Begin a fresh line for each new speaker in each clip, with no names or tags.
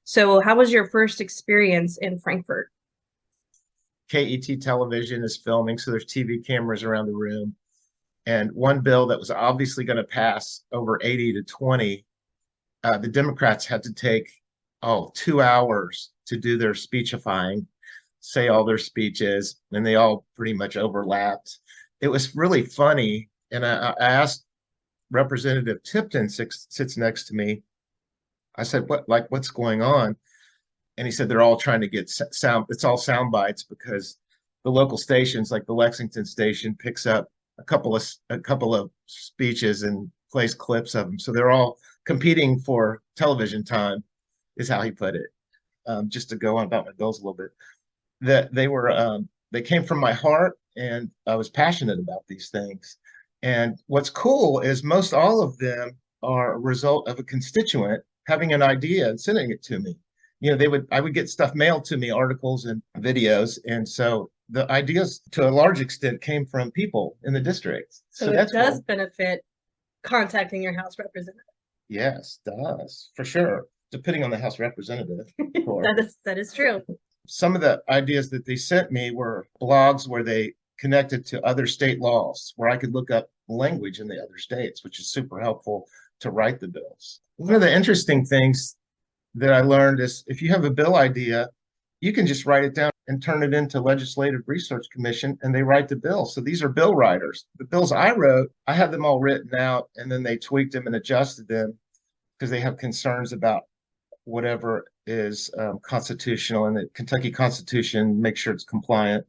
So how was your first experience in Frankfurt?
KET television is filming, so there's TV cameras around the room. And one bill that was obviously going to pass over 80 to 20, the Democrats had to take, 2 hours to do their speechifying, say all their speeches, and they all pretty much overlapped. It was really funny. And I asked Representative Tipton, sits next to me. I said, what's going on? And he said they're all trying to get sound. It's all sound bites because the local stations, like the Lexington station, picks up a couple of speeches and plays clips of them. So they're all competing for television time, is how he put it. Just to go on about my bills a little bit, that they came from my heart, and I was passionate about these things. And what's cool is most all of them are a result of a constituent having an idea and sending it to me. I would get stuff mailed to me, articles and videos. And so the ideas to a large extent came from people in the district.
So
So
it
that's
does
cool.
benefit contacting your House representative.
Yes, does for sure. Depending on the House representative, of course.
That is true.
Some of the ideas that they sent me were blogs where they connected to other state laws, where I could look up language in the other states, which is super helpful to write the bills. One of the interesting things that I learned is if you have a bill idea, you can just write it down and turn it into Legislative Research Commission, and they write the bill. So these are bill writers. The bills I wrote, I had them all written out, and then they tweaked them and adjusted them because they have concerns about whatever is constitutional, and the Kentucky Constitution makes sure it's compliant.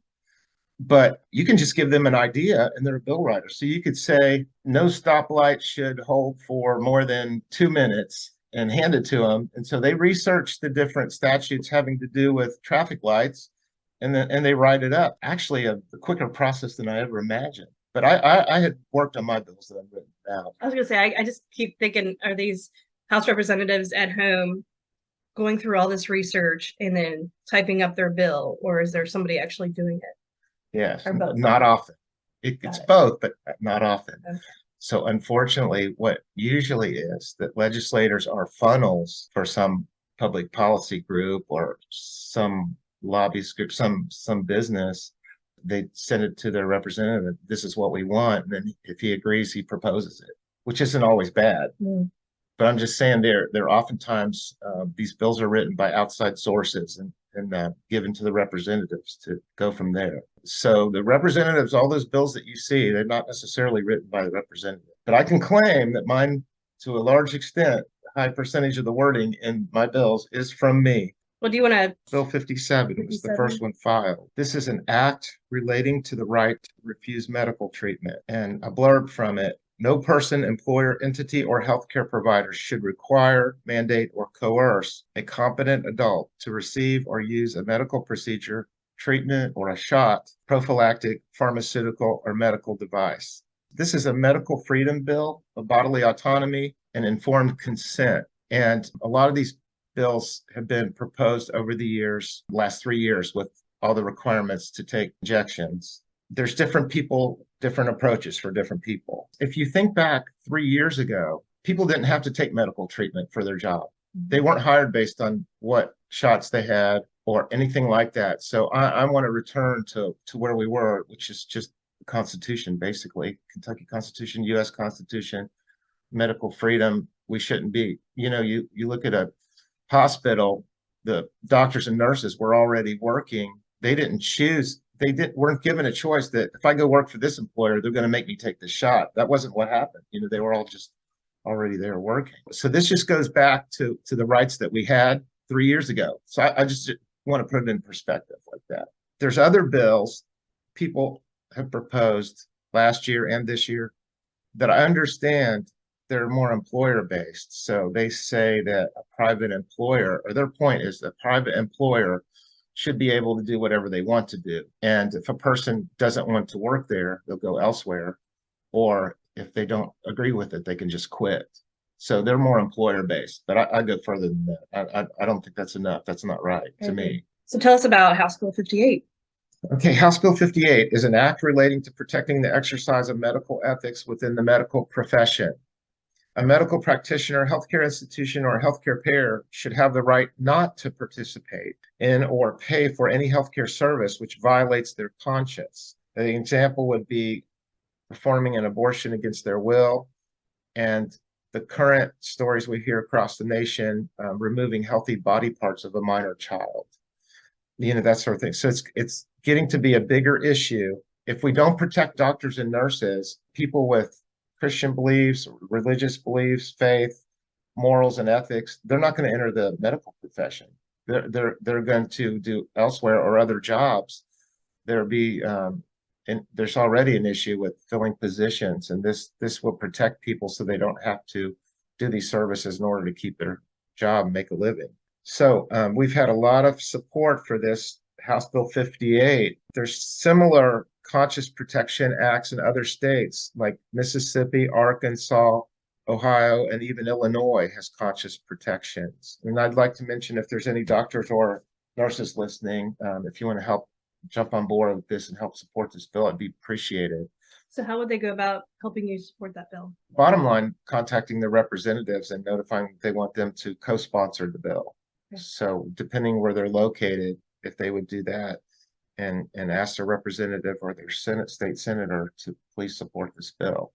But you can just give them an idea and they're a bill writer. So you could say no stoplight should hold for more than 2 minutes and hand it to them. And so they research the different statutes having to do with traffic lights, and they write it up. Actually, a quicker process than I ever imagined. But I had worked on my bills that I've written out.
I was gonna say, I just keep thinking, are these House representatives at home going through all this research and then typing up their bill, or is there somebody actually doing it?
Yes,
Or both?
not often. It's
Got it.
both, but not often.
Okay.
So unfortunately, what usually is that legislators are funnels for some public policy group or some lobbyist group, some business. They send it to their representative. This is what we want, and then if he agrees, he proposes it, which isn't always bad.
Mm.
But I'm just saying they're oftentimes these bills are written by outside sources and given to the representatives to go from there. So the representatives, all those bills that you see, they're not necessarily written by the representative. But I can claim that mine, to a large extent, a high percentage of the wording in my bills is from me.
Well, do you want to?
Bill 57 was the
57?
first one filed. This is an act relating to the right to refuse medical treatment. And a blurb from it: no person, employer, entity, or healthcare provider should require, mandate, or coerce a competent adult to receive or use a medical procedure, treatment, or a shot, prophylactic, pharmaceutical, or medical device. This is a medical freedom bill of bodily autonomy and informed consent. And a lot of these bills have been proposed over the years, last 3 years, with all the requirements to take injections. There's different people, different approaches for different people. If you think back 3 years ago, people didn't have to take medical treatment for their job. They weren't hired based on what shots they had or anything like that. So I want to return to where we were, which is just the Constitution, basically. Kentucky Constitution, US Constitution, medical freedom. We shouldn't be. You look at a hospital, the doctors and nurses were already working. They didn't choose. Weren't given a choice that if I go work for this employer, they're going to make me take the shot. That wasn't what happened. They were all just already there working. So this just goes back to the rights that we had 3 years ago. So I just want to put it in perspective like that. There's other bills people have proposed last year and this year that I understand they're more employer based. So they say that a private employer, or their point is that private employer should be able to do whatever they want to do. And if a person doesn't want to work there, they'll go elsewhere. Or if they don't agree with it, they can just quit. So they're more employer based, but I go further than that. I don't think that's enough. That's not right to me.
So tell us about House Bill 58.
Okay, House Bill 58 is an act relating to protecting the exercise of medical ethics within the medical profession. A medical practitioner, healthcare institution, or healthcare payer should have the right not to participate in or pay for any healthcare service which violates their conscience. The example would be performing an abortion against their will, and the current stories we hear across the nation, removing healthy body parts of a minor child, that sort of thing. So it's getting to be a bigger issue. If we don't protect doctors and nurses, people with Christian beliefs, religious beliefs, faith, morals, and ethics, they're not going to enter the medical profession. They're going to do elsewhere or other jobs. There'll be and there's already an issue with filling positions, and this will protect people so they don't have to do these services in order to keep their job and make a living. So we've had a lot of support for this House Bill 58. There's similar conscious protection acts in other states like Mississippi, Arkansas, Ohio, and even Illinois has conscious protections. And I'd like to mention, if there's any doctors or nurses listening, if you want to help jump on board with this and help support this bill, it'd be appreciated.
So how would they go about helping you support that bill?
Bottom line, contacting their representatives and notifying that they want them to co-sponsor the bill. Okay. So depending where they're located, if they would do that and ask their representative or their state senator to please support this bill.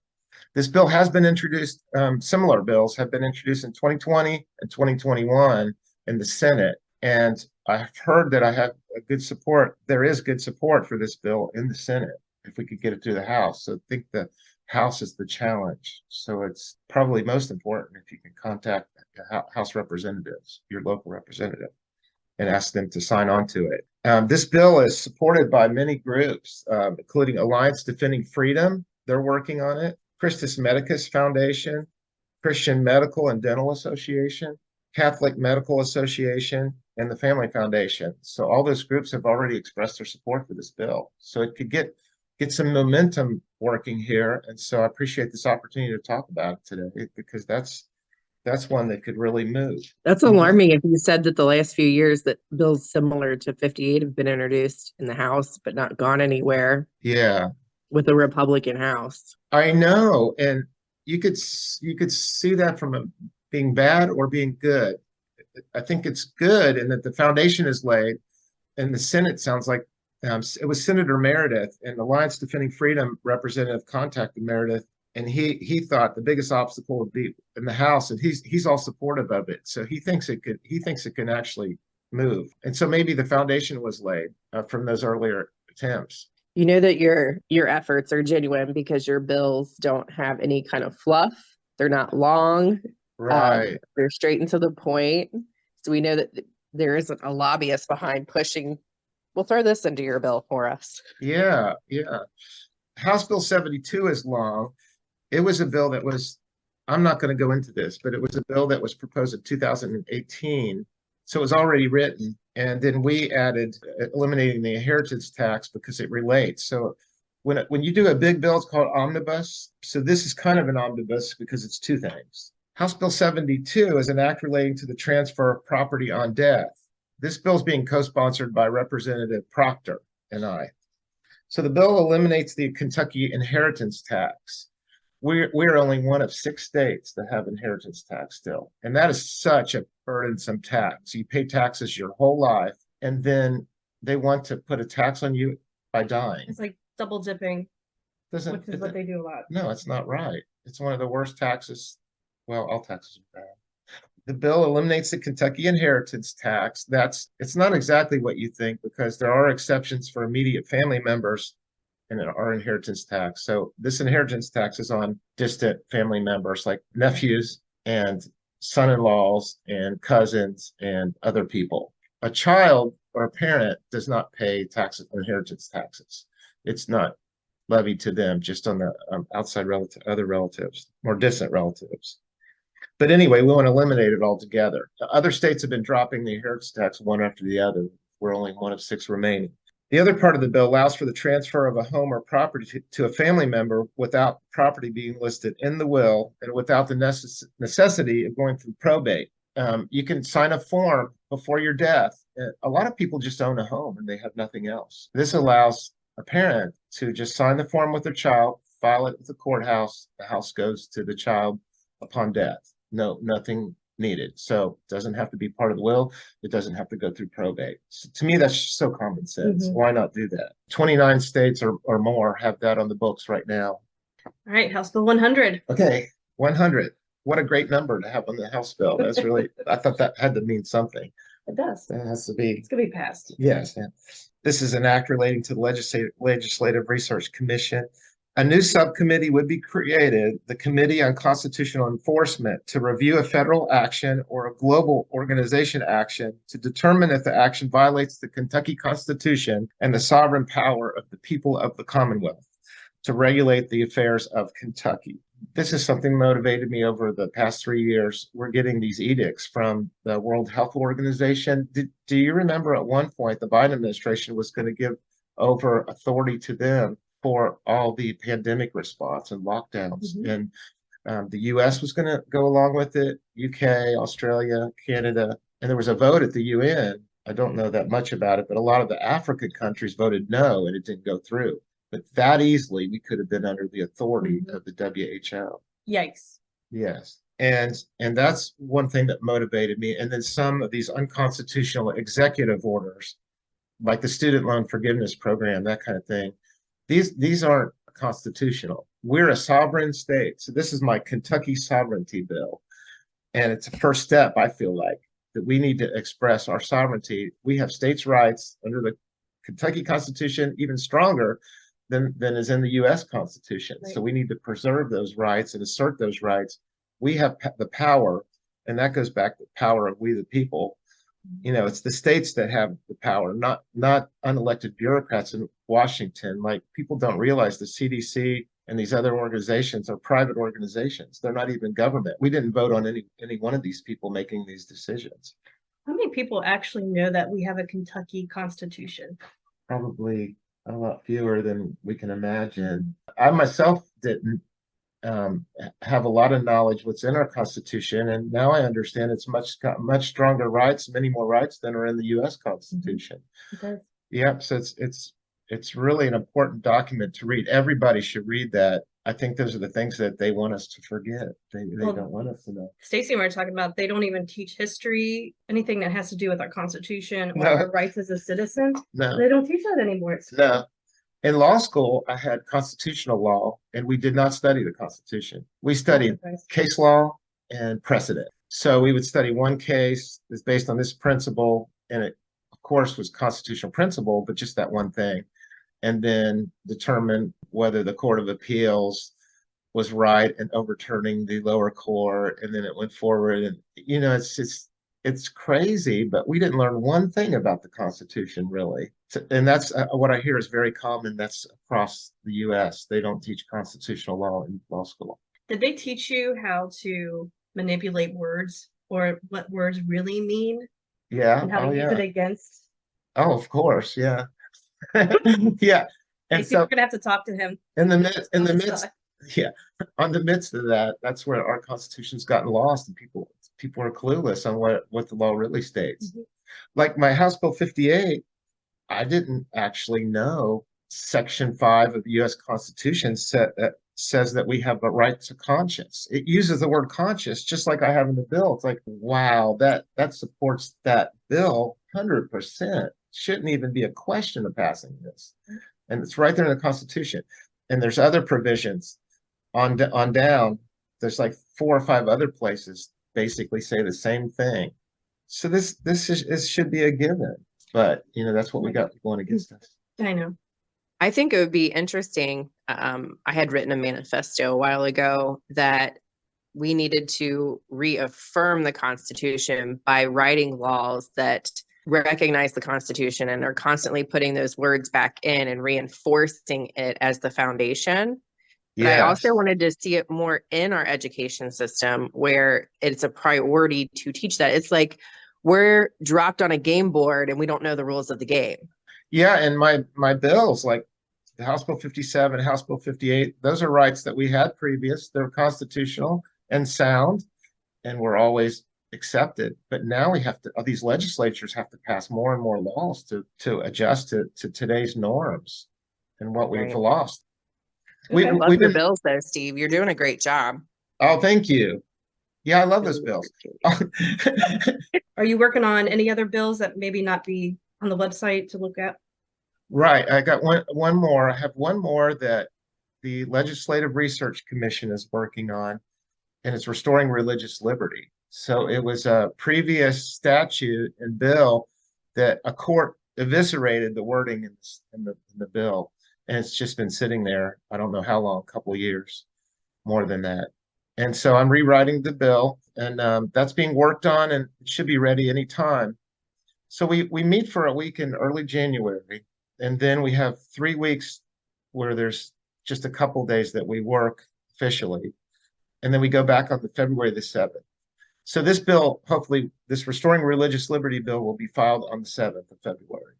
This bill has been introduced, similar bills have been introduced in 2020 and 2021 in the Senate. And I've heard that I have a good support. There is good support for this bill in the Senate if we could get it through the House. So I think the House is the challenge. So it's probably most important if you can contact the House representatives, your local representative, and ask them to sign on to it. This bill is supported by many groups, including Alliance Defending Freedom. They're working on it. Christus Medicus Foundation, Christian Medical and Dental Association, Catholic Medical Association, and the Family Foundation. So all those groups have already expressed their support for this bill. So it could get some momentum working here. And so I appreciate this opportunity to talk about it today, because that's one that could really move.
That's alarming if you said that the last few years that bills similar to 58 have been introduced in the House, but not gone anywhere.
Yeah.
With a Republican House.
I know. And you could see that from being bad or being good. I think it's good in that the foundation is laid, and the Senate sounds like it was Senator Meredith, and Alliance Defending Freedom representative contacted Meredith, and he thought the biggest obstacle would be in the House, and he's all supportive of it. So he thinks it can actually move, and so maybe the foundation was laid from those earlier attempts.
You know that your efforts are genuine because your bills don't have any kind of fluff. They're not long.
Right.
They're straight and to the point. So we know that there isn't a lobbyist behind pushing. We'll throw this into your bill for us.
Yeah. House Bill 72 is long. It was a bill that was, I'm not going to go into this, but it was a bill that was proposed in 2018. So it was already written. And then we added eliminating the inheritance tax because it relates. So when you do a big bill, it's called omnibus. So this is kind of an omnibus because it's two things. House Bill 72 is an act relating to the transfer of property on death. This bill is being co-sponsored by Representative Proctor and I. So the bill eliminates the Kentucky inheritance tax. We're only one of 6 states that have inheritance tax still. And that is such a burdensome tax. You pay taxes your whole life, and then they want to put a tax on you by dying.
It's like double dipping, which is what they do a lot.
No, it's not right. It's one of the worst taxes. Well, all taxes are bad. The bill eliminates the Kentucky inheritance tax. It's not exactly what you think, because there are exceptions for immediate family members in our inheritance tax. So this inheritance tax is on distant family members like nephews and son-in-laws and cousins and other people. A child or a parent does not pay inheritance taxes. It's not levied to them, just on the outside other relatives, more distant relatives. But anyway, we want to eliminate it altogether. Other states have been dropping the inheritance tax one after the other. We're only one of 6 remaining. The other part of the bill allows for the transfer of a home or property to a family member without property being listed in the will and without the necessity of going through probate. You can sign a form before your death. A lot of people just own a home and they have nothing else. This allows a parent to just sign the form with their child, file it at the courthouse. The house goes to the child upon death. No, nothing needed. So it doesn't have to be part of the will. It doesn't have to go through probate. So to me, that's just so common sense.
Mhm.
Why not do that? 29 states or more have that on the books right now.
All right, House Bill 100.
Okay, 100. What a great number to have on the House bill. That's really, I thought that had to mean something.
It does.
That has to be.
It's gonna be passed.
Yes. Yeah. This is an act relating to the Legislative Research Commission. A new subcommittee would be created, the Committee on Constitutional Enforcement, to review a federal action or a global organization action to determine if the action violates the Kentucky Constitution and the sovereign power of the people of the Commonwealth to regulate the affairs of Kentucky. This is something motivated me over the past 3 years. We're getting these edicts from the World Health Organization. Do you remember at one point the Biden administration was going to give over authority to them for all the pandemic response and lockdowns?
Mhm.
And the US was going to go along with it, UK, Australia, Canada, and there was a vote at the UN. I don't know that much about it, but a lot of the African countries voted no, and it didn't go through. But that easily, we could have been under the authority of the WHO.
Yikes.
Yes. And that's one thing that motivated me. And then some of these unconstitutional executive orders, like the student loan forgiveness program, that kind of thing, these aren't constitutional. We're a sovereign state. So this is my Kentucky sovereignty bill. And it's a first step, I feel like, that we need to express our sovereignty. We have states' rights under the Kentucky Constitution, even stronger than is in the US Constitution.
Right.
So we need to preserve those rights and assert those rights. We have the power, and that goes back to the power of we the people. You know, it's the states that have the power, not unelected bureaucrats in Washington. Like, people don't realize the CDC and these other organizations are private organizations. They're not even government. We didn't vote on any one of these people making these decisions.
How many people actually know that we have a Kentucky Constitution?
Probably a lot fewer than we can imagine. I myself didn't have a lot of knowledge what's in our Constitution, and now I understand it's got much stronger rights, many more rights than are in the U.S. Constitution.
Okay.
Yep. So it's really an important document to read. Everybody should read that. I think those are the things that they want us to forget. They
Well,
don't want us to know.
Stacy and I were talking about they don't even teach history, anything that has to do with our Constitution or
No.
our rights as a citizen.
No.
They don't teach that anymore at school.
No. In law school, I had constitutional law, and we did not study the Constitution. We studied case law and precedent. So we would study one case that's based on this principle, and it, of course, was constitutional principle, but just that one thing, and then determine whether the Court of Appeals was right in overturning the lower court, and then it went forward. And you know, it's crazy, but we didn't learn one thing about the Constitution, really. And that's what I hear is very common. That's across the U.S. They don't teach constitutional law in law school.
Did they teach you how to manipulate words or what words really mean
Yeah.
and how to use it against?
Oh, of course. Yeah. Yeah. And
Stacey, we're
so
gonna have to talk to him.
in the midst, yeah, on the midst of that, that's where our Constitution's gotten lost, and people are clueless on what the law really states.
Mhm.
Like my House Bill 58, I didn't actually know Section 5 of the U.S. Constitution says that we have a right to conscience. It uses the word conscience just like I have in the bill. It's like, wow, that supports that bill 100%. Shouldn't even be a question of passing this. And it's right there in the Constitution. And there's other provisions on down. There's like 4 or 5 other places basically say the same thing. So this should be a given. But, you know, that's what we got going against us.
I know.
I think it would be interesting. I had written a manifesto a while ago that we needed to reaffirm the Constitution by writing laws that recognize the Constitution and are constantly putting those words back in and reinforcing it as the foundation. But I also wanted to see it more in our education system where it's a priority to teach that. It's like we're dropped on a game board and we don't know the rules of the game.
Yeah, and my bills, like the House Bill 57, House Bill 58, those are rights that we had previous. They're constitutional and sound, and were always accepted. But now we have to, these legislatures have to pass more and more laws to adjust to today's norms and what we've lost.
I love your bills though, Steve. You're doing a great job.
Oh, thank you. Yeah, I love those
Really
bills.
appreciate it.
Are you working on any other bills that maybe not be on the website to look at?
Right. I got one more. I have one more that the Legislative Research Commission is working on, and it's restoring religious liberty. So it was a previous statute and bill that a court eviscerated the wording in the bill, and it's just been sitting there. I don't know how long, a couple of years, more than that. And so I'm rewriting the bill, and that's being worked on, and it should be ready anytime. So we meet for a week in early January, and then we have 3 weeks where there's just a couple days that we work officially, and then we go back on the February the 7th. So this bill, hopefully, this Restoring Religious Liberty bill will be filed on the 7th of February.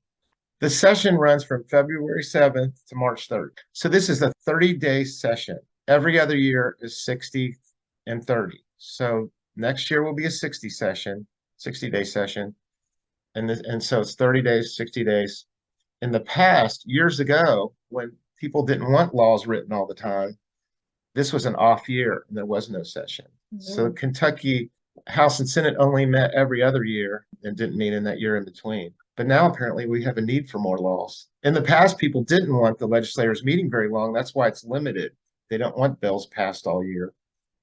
The session runs from February 7th to March 3rd. So this is a 30-day session. Every other year is 60 and 30. So next year will be a 60-day session. And so it's 30 days, 60 days. In the past, years ago, when people didn't want laws written all the time, this was an off year and there was no session. So Kentucky House and Senate only met every other year and didn't meet in that year in between. But now apparently we have a need for more laws. In the past, people didn't want the legislators meeting very long. That's why it's limited. They don't want bills passed all year.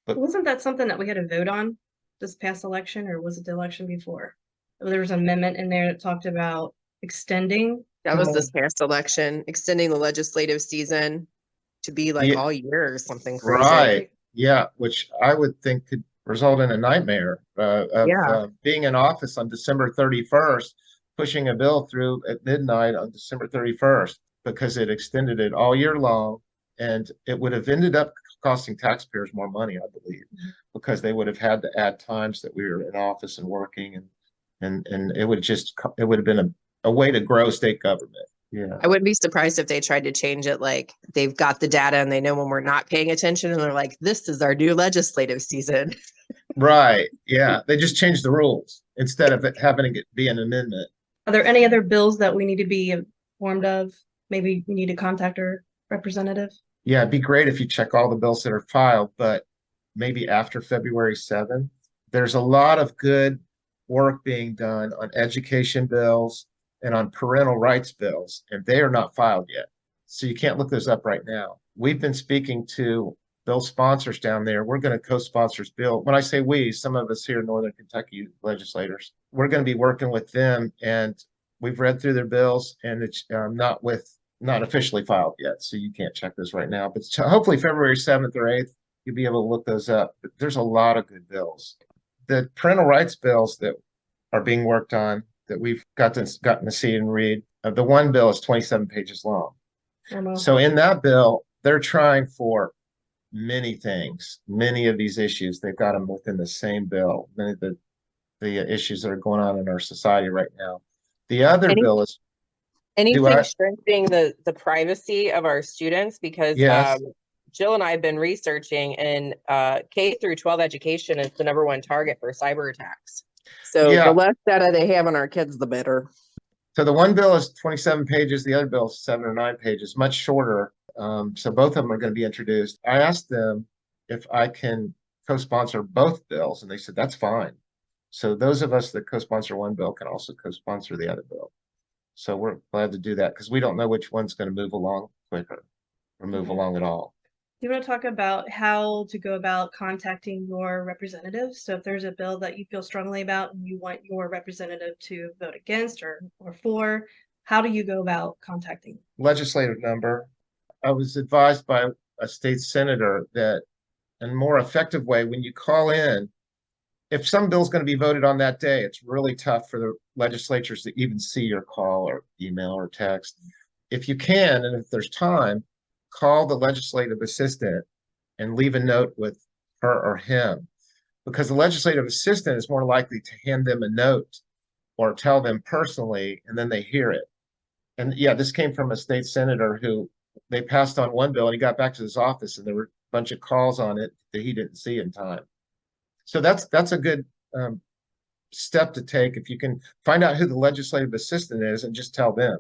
But
Wasn't that something that we had to vote on this past election, or was it the election before? There was an amendment in there that talked about extending.
That was this past election, extending the legislative season to be like
Yeah,
all year or something crazy.
right. Yeah, which I would think could result in a nightmare of
Yeah.
being in office on December 31st, pushing a bill through at midnight on December 31st because it extended it all year long. And it would have ended up costing taxpayers more money, I believe, because they would have had to add times that we were in office and working, and it would have been a way to grow state government. Yeah.
I wouldn't be surprised if they tried to change it. Like they've got the data and they know when we're not paying attention and they're like, this is our new legislative season.
Right. Yeah. They just changed the rules instead of it having it be an amendment.
Are there any other bills that we need to be informed of? Maybe we need to contact our representative.
Yeah, it'd be great if you check all the bills that are filed, but maybe after February 7th. There's a lot of good work being done on education bills and on parental rights bills, and they are not filed yet. So you can't look those up right now. We've been speaking to bill sponsors down there. We're going to co-sponsor this bill. When I say we, some of us here in Northern Kentucky legislators, we're going to be working with them, and we've read through their bills, and it's not officially filed yet, so you can't check those right now. But hopefully February 7th or 8th, you'll be able to look those up. But there's a lot of good bills. The parental rights bills that are being worked on that we've gotten to see and read, the one bill is 27 pages long. So in that bill, they're trying for many things, many of these issues. They've got them within the same bill, many of the issues that are going on in our society right now. The other bill is
anything strengthening the privacy of our students, because
yes.
Jill and I have been researching, and K through 12 education is the #1 target for cyber attacks. So
Yeah.
the less data they have on our kids, the better.
So the one bill is 27 pages, the other bill is 7 or 9 pages, much shorter. So both of them are going to be introduced. I asked them if I can co-sponsor both bills, and they said that's fine. So those of us that co-sponsor one bill can also co-sponsor the other bill. So we're glad to do that because we don't know which one's going to move along quicker or move along at all.
Do you want to talk about how to go about contacting your representatives? So if there's a bill that you feel strongly about and you want your representative to vote against or for, how do you go about contacting?
Legislative number. I was advised by a state senator that a more effective way, when you call in, if some bill's going to be voted on that day, it's really tough for the legislatures to even see your call or email or text. If you can, and if there's time, call the legislative assistant and leave a note with her or him, because the legislative assistant is more likely to hand them a note or tell them personally, and then they hear it. And yeah, this came from a state senator who they passed on one bill and he got back to his office and there were a bunch of calls on it that he didn't see in time. So that's a good step to take. If you can find out who the legislative assistant is and just tell them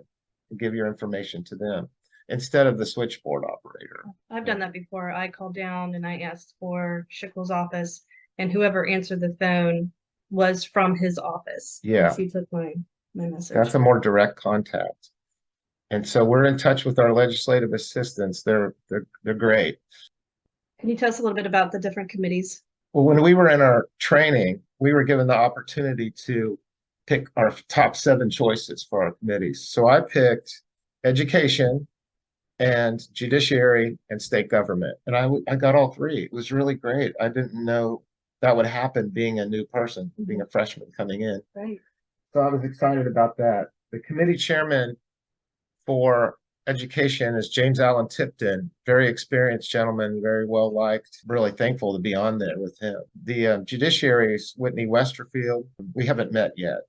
and give your information to them. instead of the switchboard operator.
I've done that before. I called down and I asked for Schickel's office, and whoever answered the phone was from his office.
Yeah.
And she took my message.
That's a more direct contact. And so we're in touch with our legislative assistants. They're great.
Can you tell us a little bit about the different committees?
Well, when we were in our training, we were given the opportunity to pick our top 7 choices for our committees. So I picked education and judiciary and state government. And I got all 3. It was really great. I didn't know that would happen being a new person, being a freshman coming in.
Right.
So I was excited about that. The committee chairman for education is James Allen Tipton, very experienced gentleman, very well liked. Really thankful to be on there with him. The judiciary is Whitney Westerfield. We haven't met yet.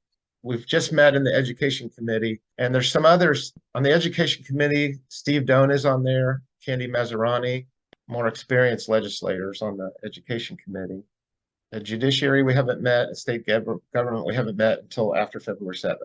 We've just met in the education committee, and there's some others on the education committee. Steve Doan is on there, Candy Mazzarani, more experienced legislators on the education committee. The judiciary we haven't met, the state government we haven't met until after February 7th.